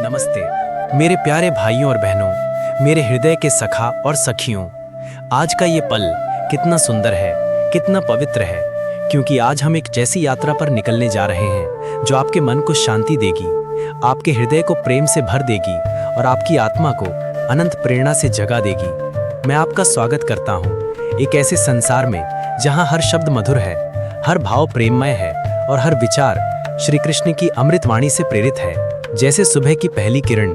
नमस्ते मेरे प्यारे भाइयों और बहनों, मेरे हृदय के सखा और सखियों। आज का ये पल कितना सुंदर है, कितना पवित्र है, क्योंकि आज हम एक ऐसी यात्रा पर निकलने जा रहे हैं जो आपके मन को शांति देगी, आपके हृदय को प्रेम से भर देगी और आपकी आत्मा को अनंत प्रेरणा से जगा देगी। मैं आपका स्वागत करता हूँ एक ऐसे संसार में जहाँ हर शब्द मधुर है, हर भाव प्रेममय है और हर विचार श्री कृष्ण की अमृत वाणी से प्रेरित है। जैसे सुबह की पहली किरण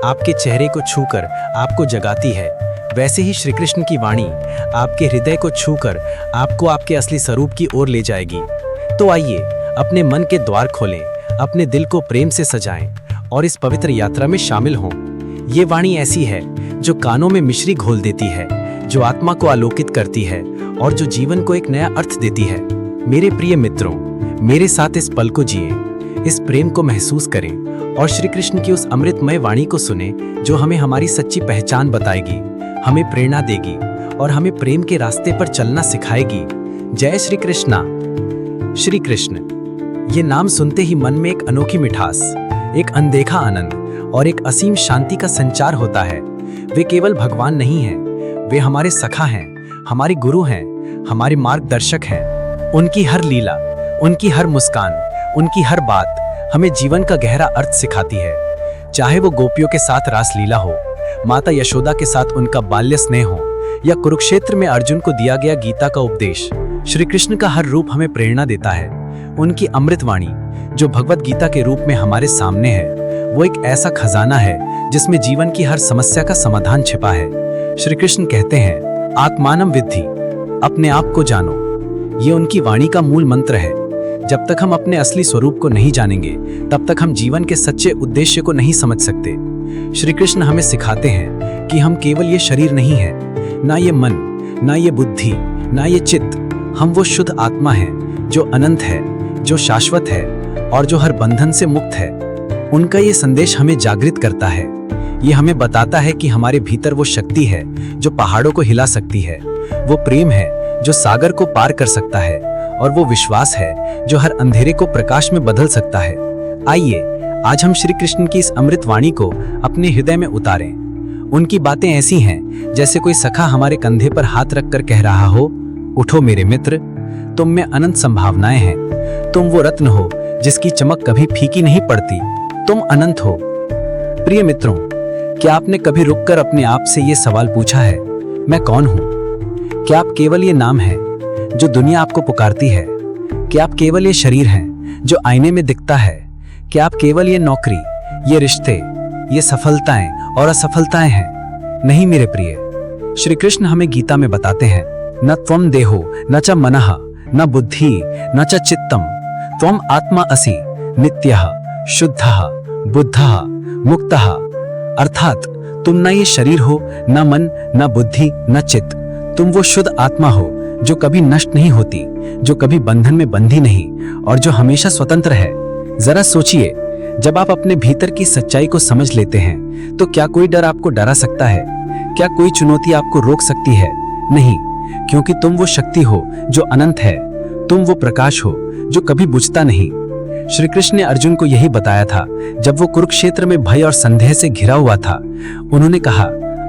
आपके चेहरे को छूकर आपको जगाती है, वैसे ही श्री कृष्ण की वाणी आपके हृदय को छूकर आपको आपके असली स्वरूप की ओर ले जाएगी। तो आइए अपने मन के द्वार खोलें, अपने दिल को प्रेम से सजाएं और इस पवित्र यात्रा में शामिल हों। ये वाणी ऐसी है जो कानों में मिश्री घोल देती है, जो आत्मा को आलोकित करती है और जो जीवन को एक नया अर्थ देती है। मेरे प्रिय मित्रों, मेरे साथ इस पल को जिए, इस प्रेम को महसूस करें और श्री कृष्ण की उस अमृतमय वाणी को सुने जो हमें हमारी सच्ची पहचान बताएगी, हमें प्रेरणा देगी और हमें प्रेम के रास्ते पर चलना सिखाएगी। जय श्री कृष्णा। श्री कृष्ण, ये नाम सुनते ही मन में एक अनोखी मिठास, एक अनदेखा आनंद और एक असीम शांति का संचार होता है। वे केवल भगवान नहीं हैं, वे हमारे सखा हैं, हमारे गुरु हैं, हमारे मार्गदर्शक हैं। उनकी हर लीला, उनकी हर मुस्कान, उनकी हर बात हमें जीवन का गहरा अर्थ सिखाती है। चाहे वो गोपियों के साथ रासलीला हो, माता यशोदा के साथ उनका बाल्य स्नेह हो या कुरुक्षेत्र में अर्जुन को दिया गया गीता का उपदेश, श्री कृष्ण का हर रूप हमें प्रेरणा देता है। उनकी अमृतवाणी जो भगवत गीता के रूप में हमारे सामने है, वो एक ऐसा खजाना है जिसमें जीवन की हर समस्या का समाधान छिपा है। श्री कृष्ण कहते हैं, आत्मानम विद्धि, अपने आप को जानो। ये उनकी वाणी का मूल मंत्र है। जब तक हम अपने असली स्वरूप को नहीं जानेंगे, तब तक हम जीवन के सच्चे उद्देश्य को नहीं समझ सकते। श्री कृष्ण हमें सिखाते हैं कि हम केवल ये शरीर नहीं है, ना ये मन, ना ये बुद्धि, ना ये चित्त। हम वो शुद्ध आत्मा हैं जो अनंत है, जो शाश्वत है और जो हर बंधन से मुक्त है। उनका ये संदेश हमें जागृत करता है। ये हमें बताता है कि हमारे भीतर वो शक्ति है जो पहाड़ों को हिला सकती है, वो प्रेम है जो सागर को पार कर सकता है और वो विश्वास है जो हर अंधेरे को प्रकाश में बदल सकता है। आइए आज हम श्री कृष्ण की इस अमृत वाणी को अपने हृदय में उतारें। उनकी बातें ऐसी हैं जैसे कोई सखा हमारे कंधे पर हाथ रखकर कह रहा हो, उठो मेरे मित्र, तुम में अनंत संभावनाएं हैं। तुम वो रत्न हो जिसकी चमक कभी फीकी नहीं पड़ती। तुम अनंत हो। प्रिय मित्रों, क्या आपने कभी रुककर अपने आप से ये सवाल पूछा है, मैं कौन हूँ? क्या आप केवल ये नाम है जो दुनिया आपको पुकारती है? क्या आप केवल ये शरीर हैं जो आईने में दिखता है? क्या आप केवल ये नौकरी, ये रिश्ते, ये सफलताएं और असफलताएं हैं? नहीं मेरे प्रिय, श्री कृष्ण हमें गीता में बताते हैं, न त्वम देहो न च मनः न बुद्धि न च चित्तम, त्वम आत्मा असि नित्यः शुद्धः बुद्धः मुक्तः। अर्थात तुम न ये शरीर हो, न मन, न बुद्धि, न चित्त। तुम वो शुद्ध आत्मा हो जो कभी नष्ट नहीं होती, जो कभी बंधन में बंधी नहीं और जो हमेशा स्वतंत्र है। जरा सोचिए, जब आप अपने भीतर की सच्चाई को समझ लेते हैं तो क्या कोई डर आपको डरा सकता है? क्या कोई चुनौती आपको रोक सकती है? नहीं, क्योंकि तुम वो शक्ति हो जो अनंत है। तुम वो प्रकाश हो जो कभी बुझता नहीं। श्री कृष्ण ने अर्जुन को यही बताया था जब वो कुरुक्षेत्र में भय और संदेह से घिरा हुआ था। उन्होंने कहा,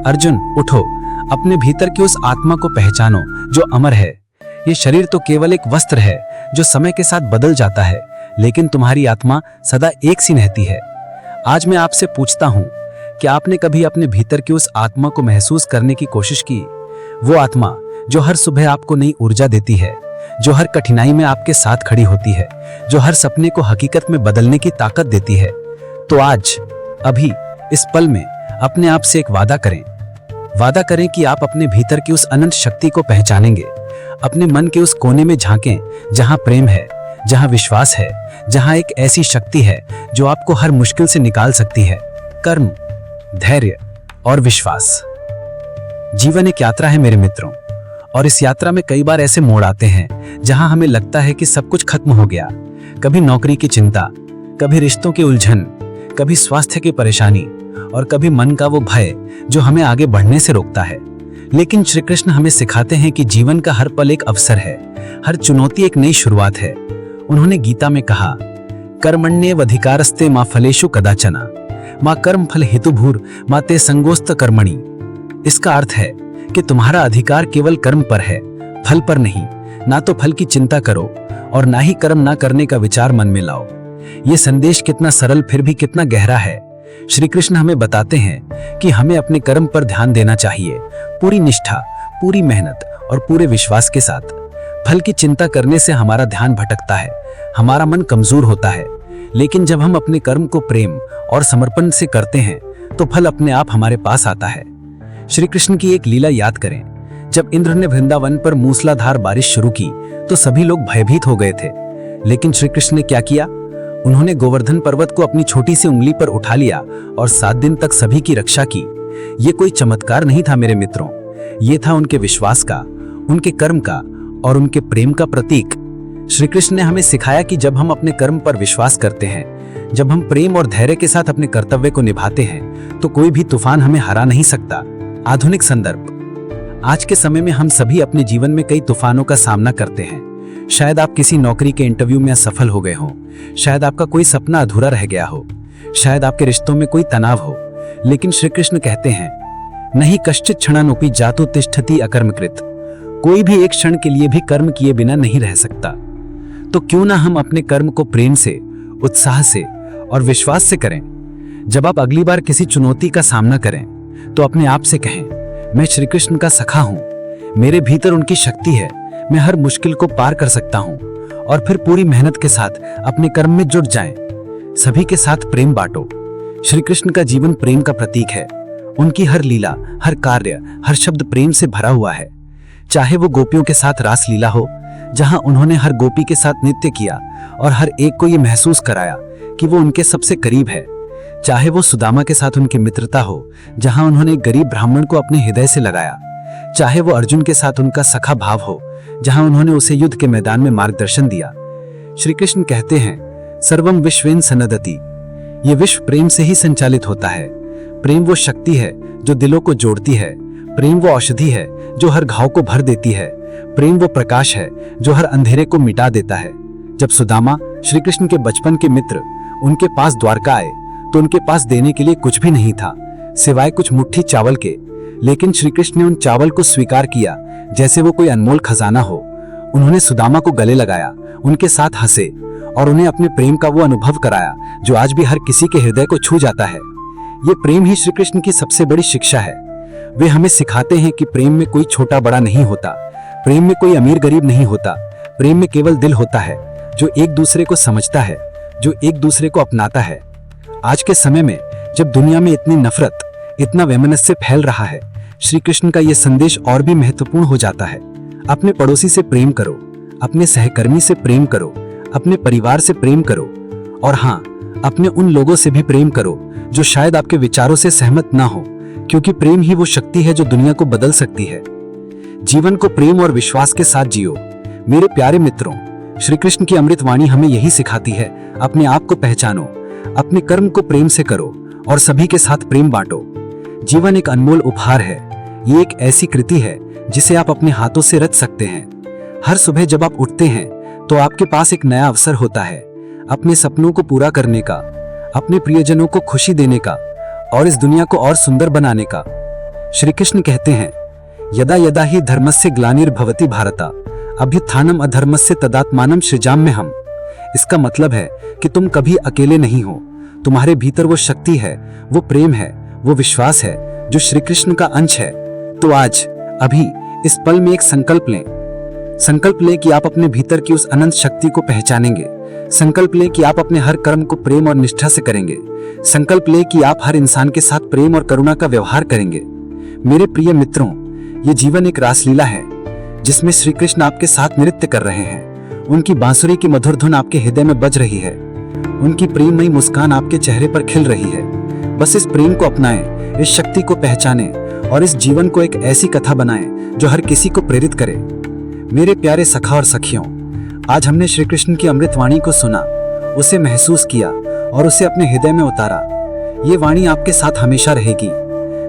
अर्जुन उठो, अपने भीतर की उस आत्मा को पहचानो जो अमर है। ये शरीर तो केवल एक वस्त्र है जो समय के साथ बदल जाता है, लेकिन तुम्हारी आत्मा सदा एक सी रहती है। आज मैं आपसे पूछता हूँ, क्या आपने कभी अपने भीतर की उस आत्मा को महसूस करने की कोशिश की? वो आत्मा जो हर सुबह आपको नई ऊर्जा देती है, जो हर कठिनाई में आपके साथ खड़ी होती है, जो हर सपने को हकीकत में बदलने की ताकत देती है। तो आज, अभी, इस पल में अपने आप से एक वादा करें। वादा करें कि आप अपने भीतर की उस अनंत शक्ति को पहचानेंगे। अपने मन के उस कोने में झांकें जहां प्रेम है, जहां विश्वास है, जहां एक ऐसी शक्ति है जो आपको हर मुश्किल से निकाल सकती है। कर्म, धैर्य और विश्वास। जीवन एक यात्रा है मेरे मित्रों, और इस यात्रा में कई बार ऐसे मोड़ आते हैं जहां हमें लगता है कि सब कुछ खत्म हो गया। कभी नौकरी की चिंता, कभी रिश्तों की उलझन, कभी स्वास्थ्य की परेशानी और कभी मन का वो भय जो हमें आगे बढ़ने से रोकता है। लेकिन श्री कृष्ण हमें सिखाते हैं कि जीवन का हर पल एक अवसर है, हर चुनौती एक नई शुरुआत है। उन्होंने गीता में कहा, कर्मण्येवाधिकारस्ते मा फलेषु कदाचन, माँ कर्म फल हेतुभूर माँ ते संगोस्त कर्मणि। इसका अर्थ है कि तुम्हारा अधिकार केवल कर्म पर है, फल पर नहीं। ना तो फल की चिंता करो और ना ही कर्म ना करने का विचार मन में लाओ। ये संदेश कितना सरल फिर भी कितना गहरा है। श्री कृष्ण हमें बताते हैं कि हमें अपने कर्म पर ध्यान देना चाहिए, पूरी निष्ठा, पूरी मेहनत और पूरे विश्वास के साथ। फल की चिंता करने से हमारा ध्यान भटकता है, हमारा मन कमजोर होता है। लेकिन जब हम अपने कर्म को प्रेम और समर्पण से करते हैं तो फल अपने आप हमारे पास आता है। श्री कृष्ण की एक लीला याद करें। जब इंद्र ने वृंदावन पर मूसलाधार बारिश शुरू की तो सभी लोग भयभीत हो गए थे। लेकिन श्री कृष्ण ने क्या किया? उन्होंने गोवर्धन पर्वत को अपनी छोटी सी उंगली पर उठा लिया और 7 दिन तक सभी की रक्षा की। ये कोई चमत्कार नहीं था मेरे मित्रों, ये था उनके विश्वास का, उनके कर्म का और उनके प्रेम का प्रतीक। श्री कृष्ण ने हमें सिखाया कि जब हम अपने कर्म पर विश्वास करते हैं, जब हम प्रेम और धैर्य के साथ अपने कर्तव्य को निभाते हैं, तो कोई भी तूफान हमें हरा नहीं सकता। आधुनिक संदर्भ। आज के समय में हम सभी अपने जीवन में कई तूफानों का सामना करते हैं। शायद आप किसी नौकरी के इंटरव्यू में असफल हो गए हो, शायद आपका कोई सपना अधूरा रह गया हो, शायद आपके रिश्तों में कोई तनाव हो। लेकिन श्री कृष्ण कहते हैं, नहीं कश्चित क्षणानुपि जातु तिष्ठति अकर्मकृत। कोई भी एक क्षण के लिए भी कर्म किए बिना नहीं रह सकता। तो क्यों ना हम अपने कर्म को प्रेम से, उत्साह से और विश्वास से करें। जब आप अगली बार किसी चुनौती का सामना करें तो अपने आप से कहें, मैं श्री कृष्ण का सखा हूं, मेरे भीतर उनकी शक्ति है, मैं हर मुश्किल को पार कर सकता हूं। और फिर पूरी मेहनत के साथ अपने कर्म में जुट जाएं। सभी के साथ प्रेम बांटो। श्री कृष्ण का जीवन प्रेम का प्रतीक है। उनकी हर लीला, हर कार्य, हर शब्द प्रेम से भरा हुआ है। चाहे वो गोपियों के साथ रास लीला हो, जहां उन्होंने हर गोपी के साथ नृत्य किया और हर एक को ये महसूस कराया कि वो उनके सबसे करीब है। चाहे वो सुदामा के साथ उनकी मित्रता हो, जहां उन्होंने गरीब ब्राह्मण को अपने हृदय से लगाया। चाहे वो अर्जुन के साथ उनका सखा भाव हो, जहां उन्होंने उसे युद्ध के मैदान में मार्गदर्शन दिया। श्री कृष्ण कहते हैं, सर्वम विश्वेन सनदति। ये विश्व प्रेम से ही संचालित होता है। प्रेम वो शक्ति है जो दिलों को जोड़ती है। प्रेम वो औषधि है जो हर घाव को भर देती है। प्रेम वो प्रकाश है जो हर अंधेरे को मिटा देता है। जब सुदामा, श्री कृष्ण के बचपन के मित्र, उनके पास द्वारका आए तो उनके पास देने के लिए कुछ भी नहीं था सिवाय कुछ मुट्ठी चावल के। लेकिन श्री कृष्ण ने उन चावल को स्वीकार किया जैसे वो कोई अनमोल खजाना हो। उन्होंने सुदामा को गले लगाया, उनके साथ हंसे और उन्हें अपने प्रेम का वो अनुभव कराया जो आज भी हर किसी के हृदय को छू जाता है। ये प्रेम ही श्री कृष्ण की सबसे बड़ी शिक्षा है। वे हमें सिखाते हैं कि प्रेम में कोई छोटा बड़ा नहीं होता, प्रेम में कोई अमीर गरीब नहीं होता। प्रेम में केवल दिल होता है जो एक दूसरे को समझता है, जो एक दूसरे को अपनाता है। आज के समय में जब दुनिया में इतनी नफरत, इतना वैमनस्य फैल रहा है, श्री कृष्ण का यह संदेश और भी महत्वपूर्ण हो जाता है। अपने पड़ोसी से प्रेम करो, अपने सहकर्मी से प्रेम करो, अपने परिवार से प्रेम करो और हाँ, अपने उन लोगों से भी प्रेम करो जो शायद आपके विचारों से सहमत ना हो, क्योंकि प्रेम ही वो शक्ति है जो दुनिया को बदल सकती है। जीवन को प्रेम और विश्वास के साथ जियो। मेरे प्यारे मित्रों, श्री कृष्ण की अमृत वाणी हमें यही सिखाती है, अपने आप को पहचानो, अपने कर्म को प्रेम से करो और सभी के साथ प्रेम बांटो। जीवन एक अनमोल उपहार है। ये एक ऐसी कृति है जिसे आप अपने हाथों से रच सकते हैं। हर सुबह जब आप उठते हैं तो आपके पास एक नया अवसर होता है अपने सपनों को पूरा करने का, अपने प्रियजनों को खुशी देने का और इस दुनिया को और सुंदर बनाने का। श्री कृष्ण कहते हैं, यदा यदा ही धर्मस्य ग्लानिर्भवति भारता अभ्युत्थानम अधर्मस्य तदात्मानं सृजाम्यहम्। इसका मतलब है कि तुम कभी अकेले नहीं हो। तुम्हारे भीतर वो शक्ति है, वो प्रेम है, वो विश्वास है जो श्री कृष्ण का अंश है। तो आज, अभी, इस पल में एक संकल्प लें। संकल्प लें कि आप अपने भीतर की उस अनंत शक्ति को पहचानेंगे। संकल्प लें कि आप अपने हर कर्म को प्रेम और निष्ठा से करेंगे। संकल्प लें कि आप हर इंसान के साथ प्रेम और करुणा का व्यवहार करेंगे। मेरे प्रिय मित्रों, ये जीवन एक रासलीला है जिसमें श्री कृष्ण आपके साथ नृत्य कर रहे हैं। उनकी बांसुरी की मधुर धुन आपके हृदय में बज रही है। उनकी प्रेममयी मुस्कान आपके चेहरे पर खिल रही है। बस इस प्रेम को अपनाएं, इस शक्ति को पहचानें और इस जीवन को एक ऐसी कथा बनाएं जो हर किसी को प्रेरित करे। मेरे प्यारे सखा और सखियों, आज हमने श्री कृष्ण की अमृतवाणी को सुना, उसे महसूस किया और उसे अपने हृदय में उतारा। ये वाणी आपके साथ हमेशा रहेगी।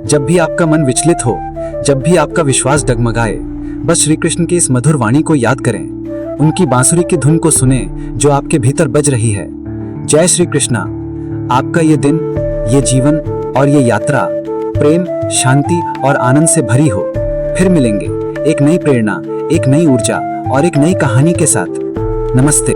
जब भी आपका मन विचलित हो, जब भी आपका विश्वास डगमगाए, बस श्री कृष्ण की इस मधुर वाणी को याद करें। उनकी बांसुरी की धुन को सुने जो आपके भीतर बज रही है। जय श्री कृष्णा। आपका ये दिन, ये जीवन और ये यात्रा प्रेम, शांति और आनंद से भरी हो। फिर मिलेंगे एक नई प्रेरणा, एक नई ऊर्जा और एक नई कहानी के साथ। नमस्ते।